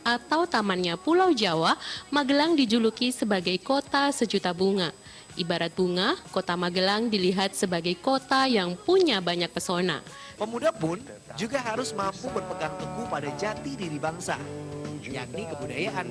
Atau tamannya Pulau Jawa, Magelang dijuluki sebagai kota sejuta bunga. Ibarat bunga, kota Magelang dilihat sebagai kota yang punya banyak pesona. Pemuda pun juga harus mampu berpegang teguh pada jati diri bangsa, yakni kebudayaan.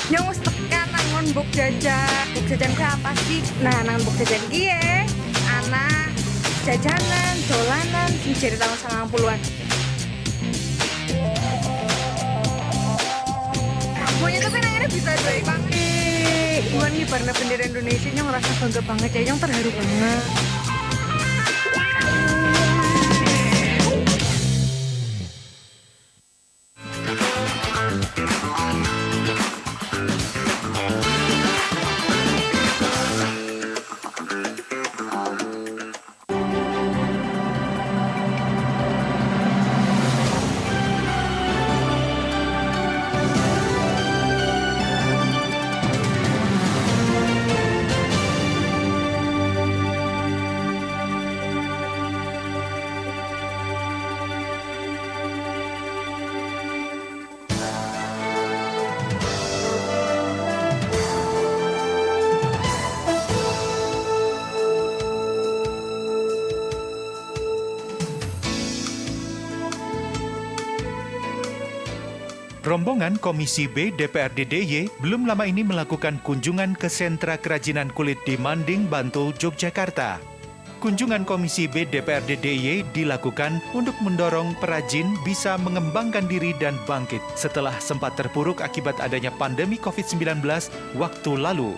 Yang mesti tekan nangon buk jajan. Buk jajan ke apa sih? Nah, nangon buk jajan kie, anak jajanan, dolanan, jadi tahun 90-an. Pokoknya tapi nangannya bisa baik banget. Iwan nih karena bendera Indonesia yang ngerasa bangga banget ya, yang terharu banget. Rombongan Komisi B DPRD DIY belum lama ini melakukan kunjungan ke sentra kerajinan kulit di Manding, Bantul, Yogyakarta. Kunjungan Komisi B DPRD DIY dilakukan untuk mendorong perajin bisa mengembangkan diri dan bangkit setelah sempat terpuruk akibat adanya pandemi COVID-19 waktu lalu.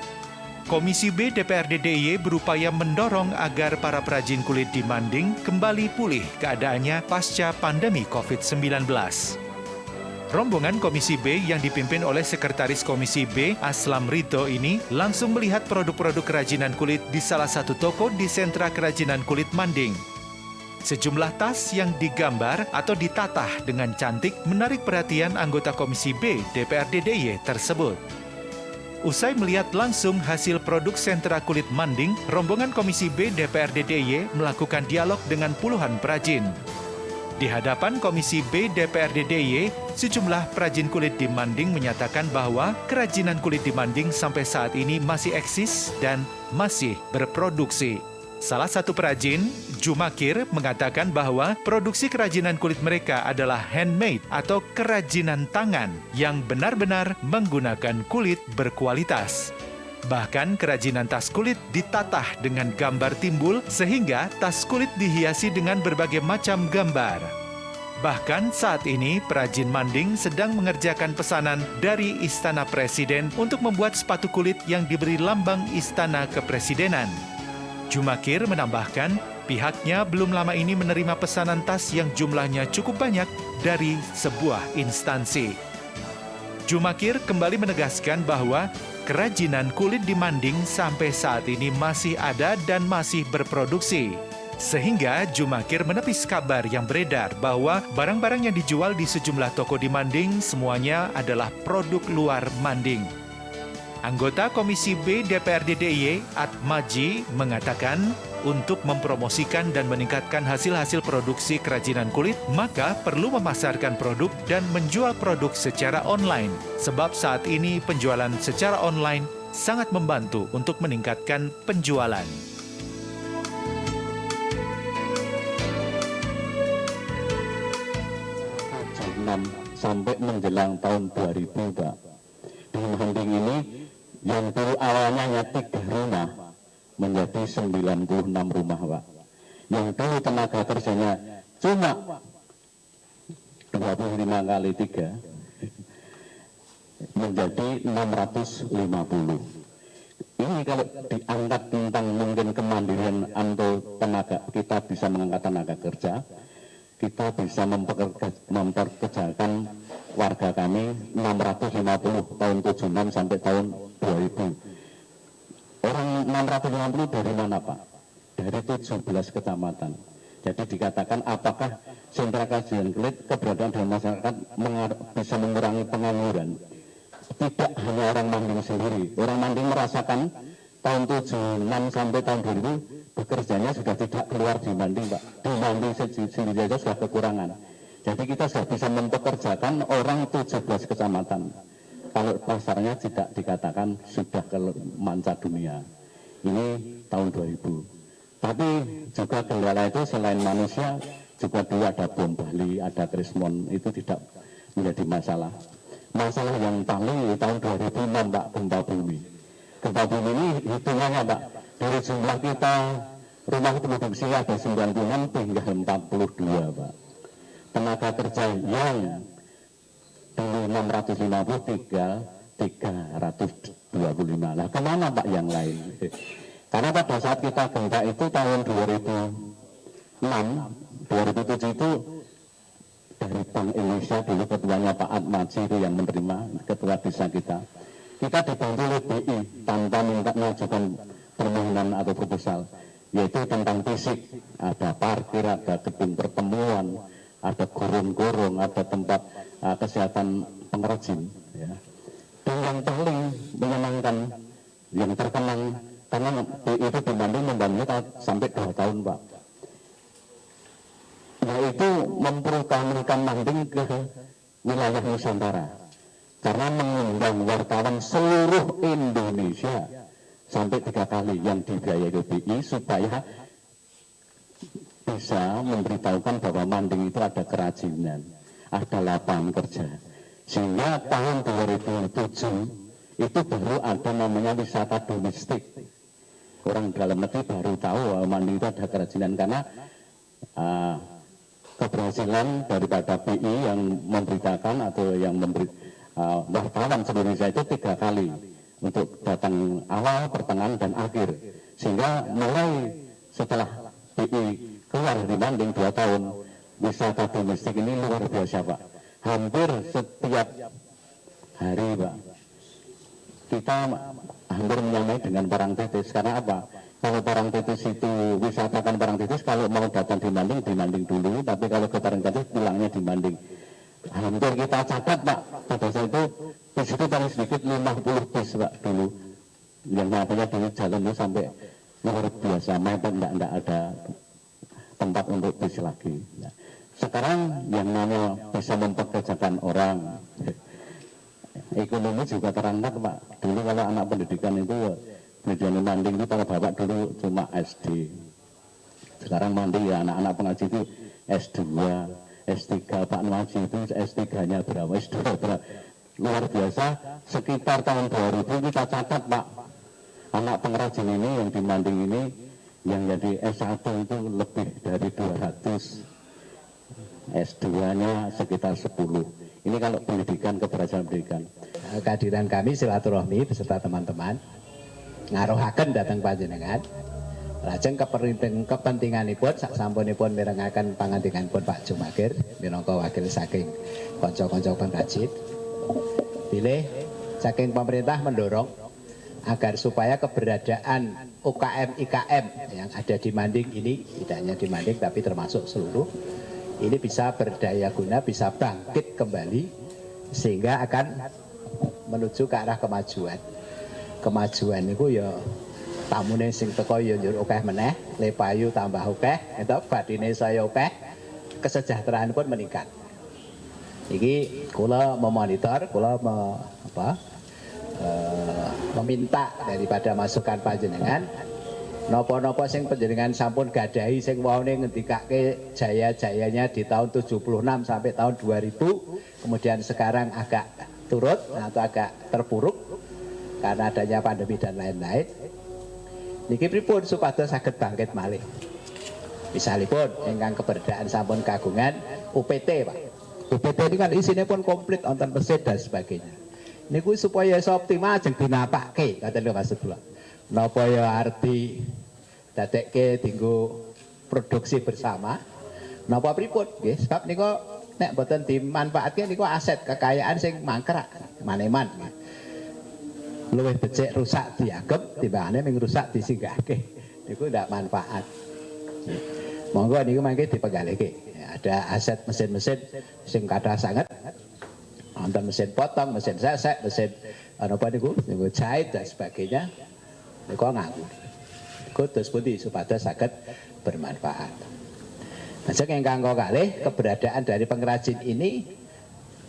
Komisi B DPRD DIY berupaya mendorong agar para perajin kulit di Manding kembali pulih keadaannya pasca pandemi COVID-19. Rombongan Komisi B yang dipimpin oleh Sekretaris Komisi B, Aslam Rito ini langsung melihat produk-produk kerajinan kulit di salah satu toko di sentra kerajinan kulit Manding. Sejumlah tas yang digambar atau ditatah dengan cantik menarik perhatian anggota Komisi B DPRD DIY tersebut. Usai melihat langsung hasil produk sentra kulit Manding, rombongan Komisi B DPRD DIY melakukan dialog dengan puluhan perajin. Di hadapan Komisi B DPRD DIY, sejumlah perajin kulit di Manding menyatakan bahwa kerajinan kulit di Manding sampai saat ini masih eksis dan masih berproduksi. Salah satu perajin, Jumakir, mengatakan bahwa produksi kerajinan kulit mereka adalah handmade atau kerajinan tangan yang benar-benar menggunakan kulit berkualitas. Bahkan kerajinan tas kulit ditatah dengan gambar timbul sehingga tas kulit dihiasi dengan berbagai macam gambar. Bahkan saat ini perajin Manding sedang mengerjakan pesanan dari Istana Presiden untuk membuat sepatu kulit yang diberi lambang Istana Kepresidenan. Jumakir menambahkan, pihaknya belum lama ini menerima pesanan tas yang jumlahnya cukup banyak dari sebuah instansi. Jumakir kembali menegaskan bahwa kerajinan kulit di Manding sampai saat ini masih ada dan masih berproduksi. Sehingga Jumakir menepis kabar yang beredar bahwa barang-barang yang dijual di sejumlah toko di Manding semuanya adalah produk luar Manding. Anggota Komisi B DPRD DIY, Atmaji, mengatakan untuk mempromosikan dan meningkatkan hasil-hasil produksi kerajinan kulit, maka perlu memasarkan produk dan menjual produk secara online. Sebab saat ini penjualan secara online sangat membantu untuk meningkatkan penjualan. Sampai menjelang tahun 2000, Pak. Di Manding ini yang dulu awalnya hanya 3 rumah menjadi 96 rumah, Pak. Yang dulu tenaga kerjanya cuma 25 kali 3 menjadi 650. Ini kalau diangkat tentang mungkin kemandirian atau tenaga, kita bisa mengangkat tenaga kerja, kita bisa memperkerjakan warga kami 650 tahun 76 sampai tahun 2000. Orang 650 dari mana, Pak? Dari 17 kecamatan. Jadi dikatakan apakah sentra kerajinan kulit keberadaan dalam masyarakat bisa mengurangi pengangguran? Tidak hanya orang Manding sendiri. Orang Manding merasakan tahun 76 sampai tahun 2000 bekerjanya sudah tidak keluar di Manding, Pak. Di Manding sendiri saja sudah kekurangan. Jadi kita sudah bisa mempekerjakan orang 17 kecamatan. Kalau pasarnya tidak dikatakan sudah ke manca dunia. Ini tahun 2000. Tapi juga kendala itu selain manusia, juga dulu ada bom Bali, ada Krismon, itu tidak menjadi masalah. Masalah yang paling di tahun 2006, Pak, gempa bumi. Gempa bumi ini hitungannya, Pak, dari jumlah kita rumah produksi ada 96 hingga 42, Pak. Tenaga kerja yang dulu 653, 325. Nah, kemana, Pak, yang lain? Karena pada saat kita gempa itu tahun 2006, 2007 itu dari Bank Indonesia dulu ketuanya Pak Atmaji itu yang menerima, ketua desa kita. Kita dibantu oleh BI tanpa minta mengajukan permohonan atau proposal, yaitu tentang fisik, ada parkir, ada gedung pertemuan, ada gorong-gorong, ada tempat kesehatan pengrajin. Ya. Dan yang paling menyenangkan, yang terkenang, karena itu di Manding membantu sampai 2 tahun, Pak. Yaitu memproklamirkan Manding ke wilayah Nusantara. Karena mengundang wartawan seluruh Indonesia sampai 3 kali yang dibiayai BI supaya bisa memberitahukan bahwa Manding itu ada kerajinan, ada lapangan kerja. Sehingga tahun 2007 itu baru ada namanya wisata domestik. Orang dalam negeri baru tahu bahwa Manding itu ada kerajinan, karena keberhasilan daripada PI yang memberitakan atau yang memberi wartawan seluruh Indonesia itu 3 kali untuk datang awal, pertengahan, dan akhir. Sehingga mulai setelah PI keluar dari Manding 2 tahun, wisata domestik ini luar biasa, Pak. Hampir setiap hari, Pak, kita hampir menyamai dengan Parangtritis. Karena apa? Kalau Parangtritis itu wisatakan Parangtritis, kalau mau datang di Manding dulu, tapi kalau ke Parangtritis pulangnya di Manding. Hampir kita catat, Pak, pada saat itu bis itu paling sedikit 50 bis, Pak, dulu. Yang namanya di jalan itu sampai luar biasa, mepet, enggak ada tempat untuk bis lagi. Nah, sekarang yang namanya bisa mempekerjakan orang, ekonomi juga terangkat, Pak. Dulu kalau anak pendidikan itu pendidikan Manding itu kalau bapak dulu cuma SD. Sekarang Manding ya anak-anak pengaji itu S2, S3, Pak Ngaji itu S3-nya berapa, S2 berapa. Luar biasa, sekitar tahun 2000 kita catat, Pak, anak pengrajin ini yang di Manding ini yang jadi S1 itu lebih dari 200, S2-nya sekitar 10. Ini kalau pendidikan, keberhasilan pendidikan. Kehadiran kami silaturahmi beserta teman-teman ngaruhaken datang panjenengan. Lajeng kepentinganipun saksampunipun mirengaken pangandikanipun Pak Jumagir minangka wakil saking kanca-kanca pengrajin. Pilih saking pemerintah mendorong agar supaya keberadaan UKM IKM yang ada di Manding ini, tidak hanya di Manding tapi termasuk seluruh, ini bisa berdaya guna, bisa bangkit kembali sehingga akan menuju ke arah kemajuan. Kemajuan itu ya tamune sing teko ya njur akeh meneh, le payu tambah akeh, eta badine saya akeh, kesejahteraan pun meningkat. Iki kula memonitor, kula meminta daripada masukan panjenengan napa-napa sing panjenengan sampun gadahi sing waune ngendikake jaya-jayanya di tahun 76 sampai tahun 2000, kemudian sekarang agak turut atau agak terpuruk karena adanya pandemi dan lain-lain. Niki pripun supados saged bangkit malih. Misalipun ingkang keberadaan sampun kagungan UPT, Pak. UPT ini kan isinya pun komplit, wonten mesin dan sebagainya. Niku supaya iso optimal jeng dinapake, kata lho Mas Sedulur. Napa ya arti dadekke dienggo produksi bersama. Napa pripun? Nggih, sebab nika nek mboten dimanfaatke niku aset kekayaan sing mangkrak maneman. Luwih becik rusak diagem timbangane ming rusak disinggahke. Niku ndak manfaat. Monggo niku mangke dipenggalihke. Ada aset mesin-mesin sing kathah sanget. Wonten mesin potong, mesin sesek, mesin napa niku jahit dan sebagainya. Niku nganggo. Niku terus pundi supados saged bermanfaat. Lajeng ingkang kalih keberadaan dari pengrajin ini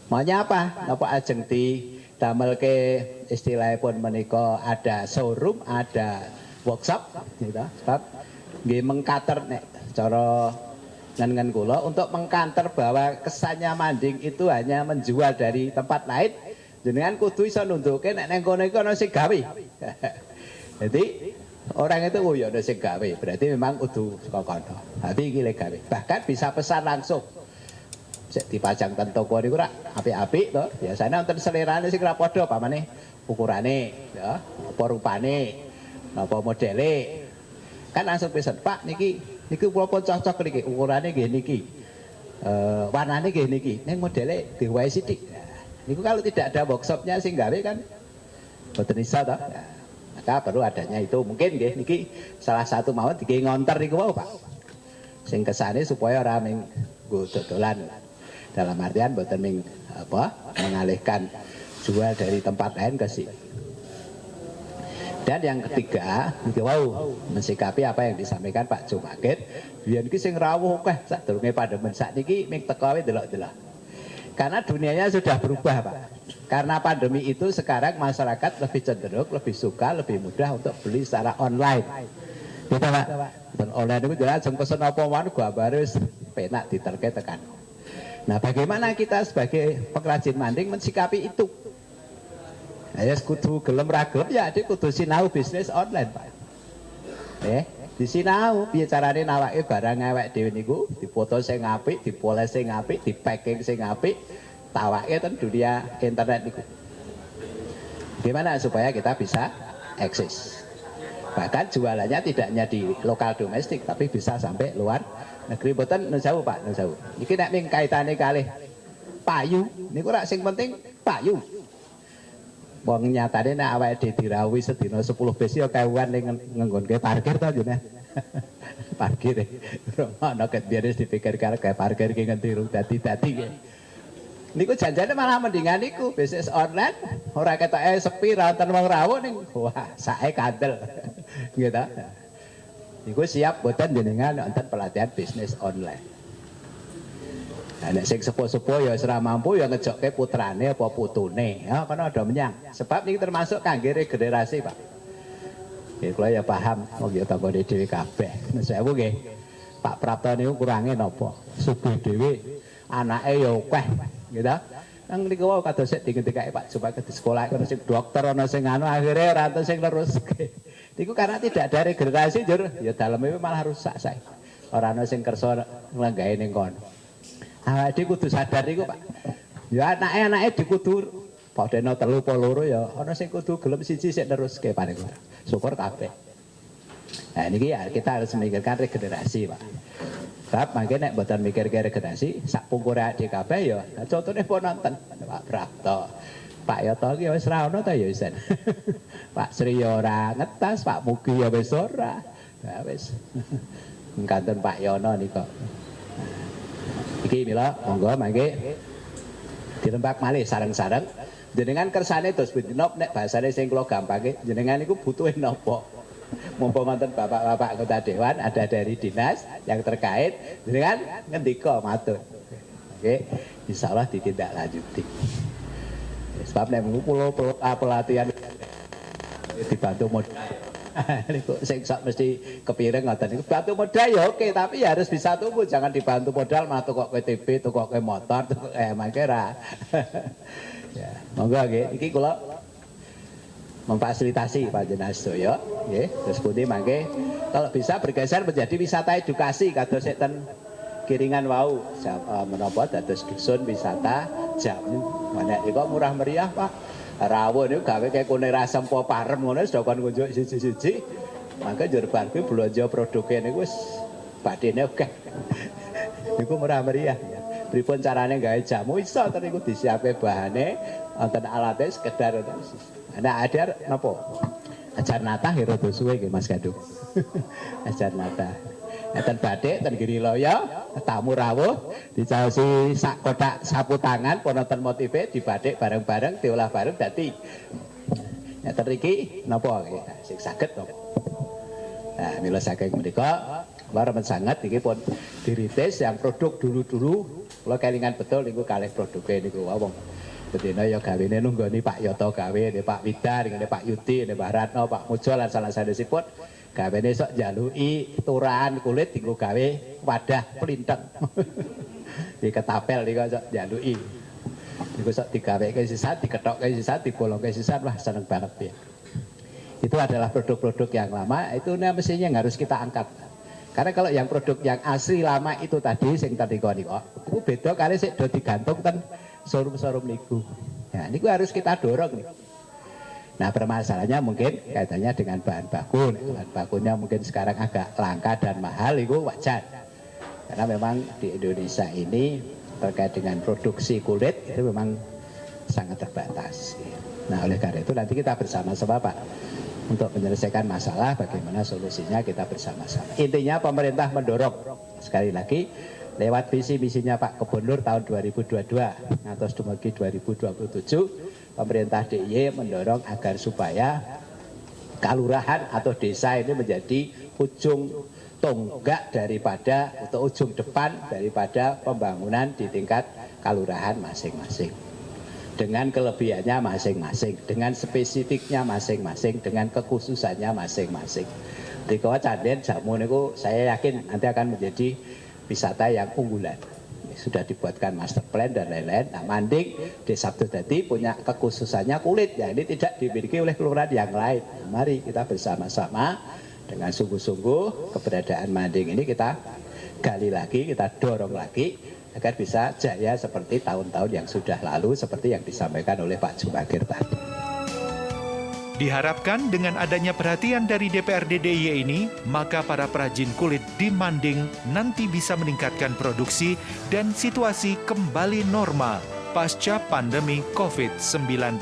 maunya apa? Napa ajeng didamelke istilahipun menika ada showroom, ada workshop gitu. Sebab nggih mengkater nek cara ngen kula untuk mengkanter bahwa kesannya Manding itu hanya menjual dari tempat lain, jenengan kudu iso nunjuke nek nang kono iku ana sing gawe. Jadi orang itu oh ya ada sing gawe, berarti memang kudu saka kono. Tapi iki le gawe. Bahkan bisa pesan langsung. Sik dipajang ten toko niku rak apik-apik to. Biasane wonten selerane sing ra padha pamane ukurane ya, apa rupane, napa modele. Kan langsung pesen, Pak niki kula pun cocok niki, ukurane nggih niki. Warnane nggih niki. Ning modele diwae sithik. Niku kalau tidak ada workshopnya sing gawe kan boten iso to. Maka perlu adanya itu. Mungkin nggih niki salah satu mawon diki ngonter niku wae, Pak. Sing kesane supaya ora ming nggo dodolan. Dalam artian boten ming mengalihkan jual dari tempat lain ke sini. Dan yang ketiga, wow, mensikapi apa yang disampaikan Pak Jumagir, biyen iki sing rawuh akeh sadurunge pandemi sakniki ming teko wae delok-delok. Karena dunianya sudah berubah, Pak. Karena pandemi itu sekarang masyarakat lebih cenderung, lebih suka, lebih mudah untuk beli secara online. Gitu, Pak. Dan online itu jelas langsung pesen apa wae gambare wis penak diterke tekan. Nah, bagaimana kita sebagai pengrajin manding mensikapi itu? Nah, ya kudu gelem ragem ya, adik kudu sinau bisnis online, Pak. Disinau piye carane nawake barang awake dhewe niku dipoto sing apik, dipoles sing apik, dipacking sing apik, tawake ten dunia internet niku. Gimana supaya kita bisa eksis? Bahkan jualannya tidak hanya di lokal domestik, tapi bisa sampai luar negeri. Mboten nun sewu, Pak, nun sewu. Iki nek ming kaitane kalih payu, niku rak sing penting payu. Wong nyatane nek awake dhewe dirawuhi sedina 10 bis ya kewuan ning nggonke parkir to jane. Parkir. Romono ket biar dipikir karo kayak parkir ki ngendi dadi-dadi ki. Niku janjane malah mendingan niku bisnis online, ora ketoke sepi ra wonten wong rawuh ning wah sae kandel. Gitu. Niku siap boten jenengan wonten pelatihan bisnis online. Nah, nek sing sepuh-sepuh ya ora mampu ya ngejokke putrane apa putune. Ya kono ada menyang. Sebab niki termasuk kangge regenerasi, Pak. Nggih kula ya paham wong ya tanggane dhewe kabeh. Nusewu nggih. Pak Prapto niku kurange napa? Sugih dhewe, anake ya akeh, gitu. Nang niku wae kados sik dingetikake Pak supaya di sekolah ana sing dokter ana sing anu akhire ora enten sing neruske. Niku karena tidak ada regenerasi jur ya daleme malah rusak sae. Ora ana sing kersa nglenggahe ning kono. Awake kudu sadar niku, Pak. Ya anake dikudu padha 3 apa 2 ya ana sing kudu gelem siji sik neruske paling ora. Syukur kabeh. Nah niki ya kita harus memikirkan regenerasi, Pak. Sebab mangke nek mboten mikirke regenerasi sak pungkure ade kabeh ya. Contone pun nonton Pak Prapto. Pak Yoto ki wis ra ono ta ya isen. Pak Sri ora ngetas, Pak Mugi ya wis ora. Nah wis. Kanten Pak Yono nika. Iki mila monggo mangke dirembak malih sareng-sareng jenengan kersane terus bedinop nek bahasane sing kula gampangke jenengan niku butuhe napa mumpung wonten bapak-bapak anggota dewan ada dari dinas yang terkait jenengan ngendika matur nggih insyaallah ditindaklanjuti sebab nek pulau pelatihan dibantu modal niku sing sak mesti kepireng ngoten niku bantu modal ya oke tapi ya harus bisa tumbuh jangan dibantu modal malah tukoke TV tukoke motor mangke ra ya monggo nggih iki kula memfasilitasi panjenengan sedaya nggih terus pundi mangke kalau bisa bergeser menjadi wisata edukasi kados ten Kiringan wau menapa dados dusun wisata jamu menek iki murah meriah Pak. Rawuh niku gawe kaya kune rasem po parem ngono wis kon kunjuk siji-siji. Mangke njur bar kuwi blanja produke niku wis badene akeh. Niku murah meriah. Pripun carane gawe jamu iso to niku disiapke bahane wonten alate sekedar ana ada napa? Ajar nata rada suwe nggih Mas Gadung. Ajar nata. Enten batik ten Giriloyo tamu rawuh dicaosi sak kotak sapu tangan pononten motive dibatik bareng-bareng diolah bareng dadi ngeten iki napa sing saged to. Nah mila saking menika kula remen sanget iki pun diritis yang produk dulu-dulu kula kelingan betul niku kalih produke niku wong bedina ya gawene nunggoni Pak Yoto gawe Pak Widar ngene Pak Yudi Mbah Ratno Pak Mujo lan salah sanesipun gawene sok jaluki turahan kulit dienggo gawe wadah plinteng. Di ketapel niku sok jaluki. Niku sok digaweke sisat, diketokke sisat, dibolongke sisat, wah seneng banget ya. Itu adalah produk-produk yang lama, itu mestinya yang harus kita angkat. Karena kalau yang produk yang asli lama itu tadi sing tadi kok niku, itu beda kali sik do digantung ten showroom-showroom niku. Nah, niku harus kita dorong nih. Nah permasalahannya mungkin kaitannya dengan bahan baku. Bahan bakunya mungkin sekarang agak langka dan mahal itu wajar. Karena memang di Indonesia ini terkait dengan produksi kulit itu memang sangat terbatas. Nah oleh karena itu nanti kita bersama-sama Pak untuk menyelesaikan masalah bagaimana solusinya kita bersama-sama. Intinya pemerintah mendorong sekali lagi lewat visi misinya Pak Gubernur tahun 2022 atau dumugi 2027 pemerintah DIY mendorong agar supaya kalurahan atau desa ini menjadi ujung tonggak daripada atau ujung depan daripada pembangunan di tingkat kalurahan masing-masing. Dengan kelebihannya masing-masing, dengan spesifiknya masing-masing, dengan kekhususannya masing-masing. Dikawa canden jamu niku saya yakin nanti akan menjadi wisata yang unggulan. sudah dibuatkan master plan dan lain-lain. Nah, Manding Desa Sabtodadi punya kekhususannya kulit, ya ini tidak dimiliki oleh kelurahan yang lain. Nah, mari kita bersama-sama dengan sungguh-sungguh keberadaan Manding ini kita gali lagi, kita dorong lagi agar bisa jaya seperti tahun-tahun yang sudah lalu, seperti yang disampaikan oleh Pak Jumagir tadi. Diharapkan dengan adanya perhatian dari DPRD DIY ini, maka para perajin kulit di Manding nanti bisa meningkatkan produksi dan situasi kembali normal pasca pandemi COVID-19.